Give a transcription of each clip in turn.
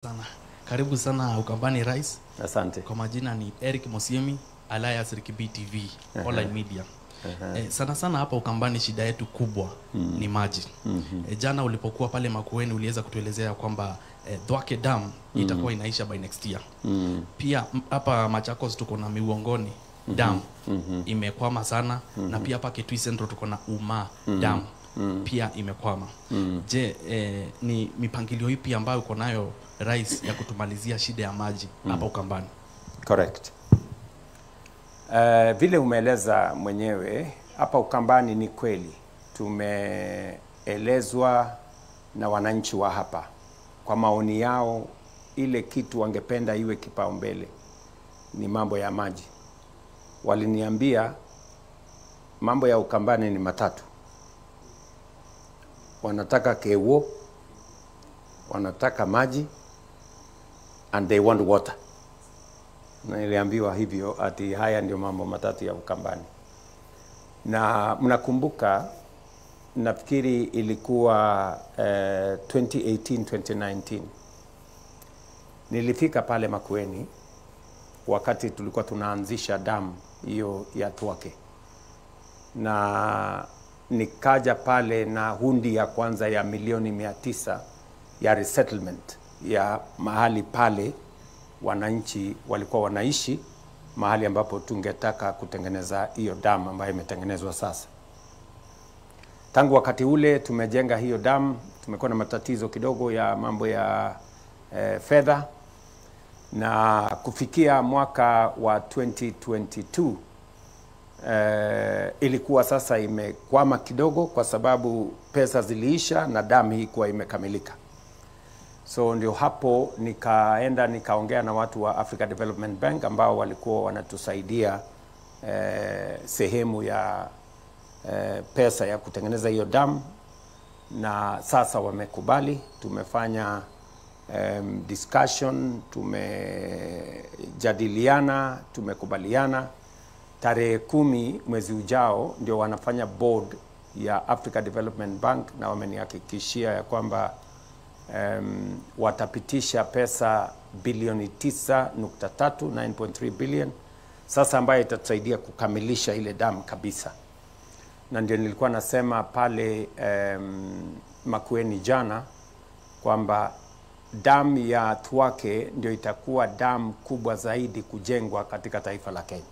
Sana. Karibu sana Ukambani Rais. Asante. Kwa majina ni Eric Mosiemi, Alliance Rikibi TV, online media. Sana sana hapa Ukambani shida yetu kubwa ni maji. Jana ulipokuwa pale Makueni uliweza kutuelezea kwamba Thwake Dam itakuwa inaisha by next year. Pia hapa Machakos tuko na Miwongoni Dam imekwama sana, na pia hapa Kitui Central tuko na Uma Dam pia imekwama. Je, ni mipangilio ipi ambayo uko nayo Rais ya kutumalizia shida ya maji hapa Ukambani? Correct. Vile umeeleza mwenyewe hapa Ukambani ni kweli tumeelezwa na wananchi wa hapa kwa maoni yao, ile kitu wangependa iwe kipaumbele ni mambo ya maji. Waliniambia mambo ya Ukambani ni matatu: wanataka kewo, wanataka maji, and they want water. Na niliambiwa hivyo ati haya ndio mambo matatu ya Ukambani. Na mnakumbuka, nafikiri ilikuwa 2018-2019 nilifika pale Makueni wakati tulikuwa tunaanzisha damu hiyo ya Thwake, na nikaja pale na hundi ya kwanza ya milioni 900 ya resettlement ya mahali pale wananchi walikuwa wanaishi, mahali ambapo tungetaka kutengeneza hiyo damu ambayo imetengenezwa sasa. Tangu wakati ule tumejenga hiyo damu, tumekuwa na matatizo kidogo ya mambo ya fedha, na kufikia mwaka wa 2022 ilikuwa sasa imekwama kidogo kwa sababu pesa ziliisha na damu hii kuwa imekamilika. So ndio hapo nikaenda nikaongea na watu wa Africa Development Bank ambao walikuwa wanatusaidia sehemu ya pesa ya kutengeneza hiyo damu, na sasa wamekubali. Tumefanya discussion, tumejadiliana, tumekubaliana. Tarehe 10 mwezi ujao ndio wanafanya board ya Africa Development Bank, na wamenihakikishia ya kwamba watapitisha pesa bilioni 9.3, 9.3 billion sasa, ambayo itatusaidia kukamilisha ile damu kabisa. Na ndio nilikuwa nasema pale Makueni jana kwamba damu ya Thwake ndio itakuwa damu kubwa zaidi kujengwa katika taifa la Kenya,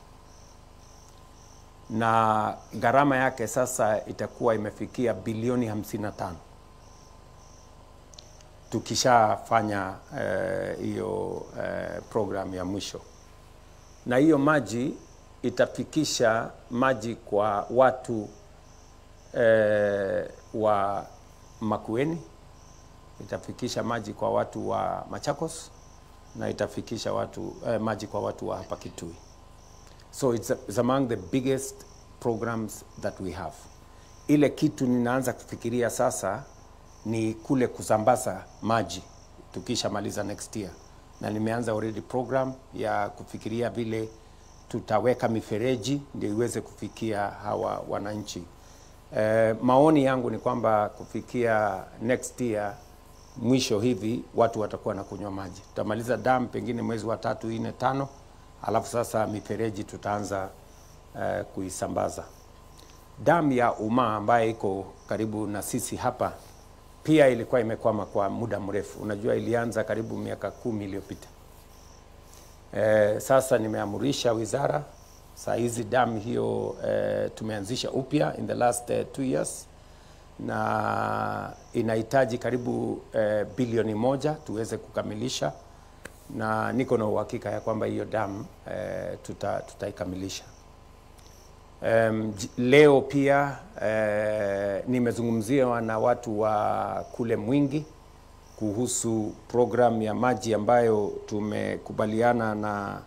na gharama yake sasa itakuwa imefikia bilioni 55 tukishafanya hiyo program ya mwisho. Na hiyo maji itafikisha maji kwa watu wa Makueni, itafikisha maji kwa watu wa Machakos, na itafikisha maji kwa watu wa hapa Kitui. So it's among the biggest programs that we have. Ile kitu ninaanza kufikiria sasa ni kule kusambaza maji tukisha maliza next year, na nimeanza already program ya kufikiria vile tutaweka mifereji ndio iweze kufikia hawa wananchi. Maoni yangu ni kwamba kufikia next year mwisho hivi watu watakuwa na kunywa maji. Tutamaliza damu pengine mwezi wa 3, 4, 5, alafu sasa mifereji tutaanza kuisambaza. Damu ya Uma ambayo iko karibu na sisi hapa pia ilikuwa imekwama kwa muda mrefu. Unajua ilianza karibu miaka 10 iliyopita. Sasa nimeamurisha wizara, saa hizi damu hiyo tumeanzisha upya in the last 2 years, na inahitaji karibu bilioni 1 tuweze kukamilisha, na niko na uhakika ya kwamba hiyo damu tutaikamilisha. Leo pia nimezungumzia na watu wa kule Mwingi kuhusu program ya maji ambayo tumekubaliana na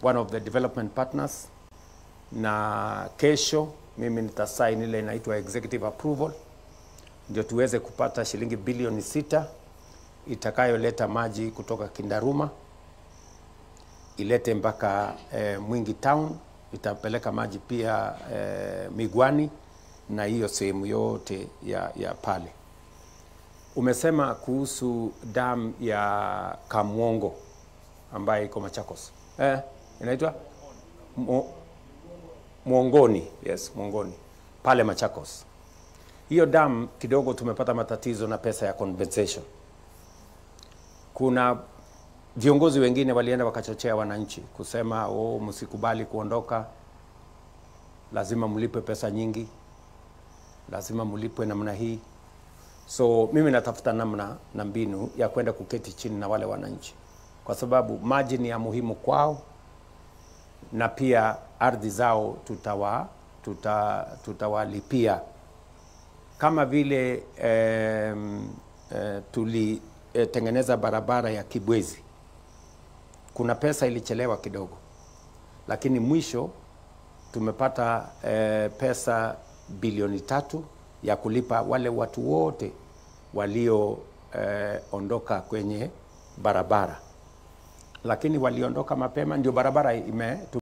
one of the development partners, na kesho mimi nitasign ile inaitwa executive approval ndio tuweze kupata shilingi bilioni 6 itakayoleta maji kutoka Kindaruma ilete mpaka Mwingi town, itapeleka maji pia Migwani na hiyo sehemu yote ya pale. Umesema kuhusu dam ya Kamwongo ambayo iko Machakos. Inaitwa Mwongoni. Yes, Mwongoni. Pale Machakos. Hiyo dam kidogo tumepata matatizo na pesa ya compensation. Kuna viongozi wengine walienda wakachochea wananchi kusema msikubali kuondoka, lazima mlipe pesa nyingi, lazima mlipwe namna hii. So mimi natafuta namna na mbinu ya kwenda kuketi chini na wale wananchi, kwa sababu maji ni ya muhimu kwao, na pia ardhi zao tutawalipia kama vile tulitengeneza barabara ya Kibwezi. Kuna pesa ilichelewa kidogo, lakini mwisho tumepata pesa bilioni 3 ya kulipa wale watu wote walio ondoka kwenye barabara, lakini waliondoka mapema, ndio barabara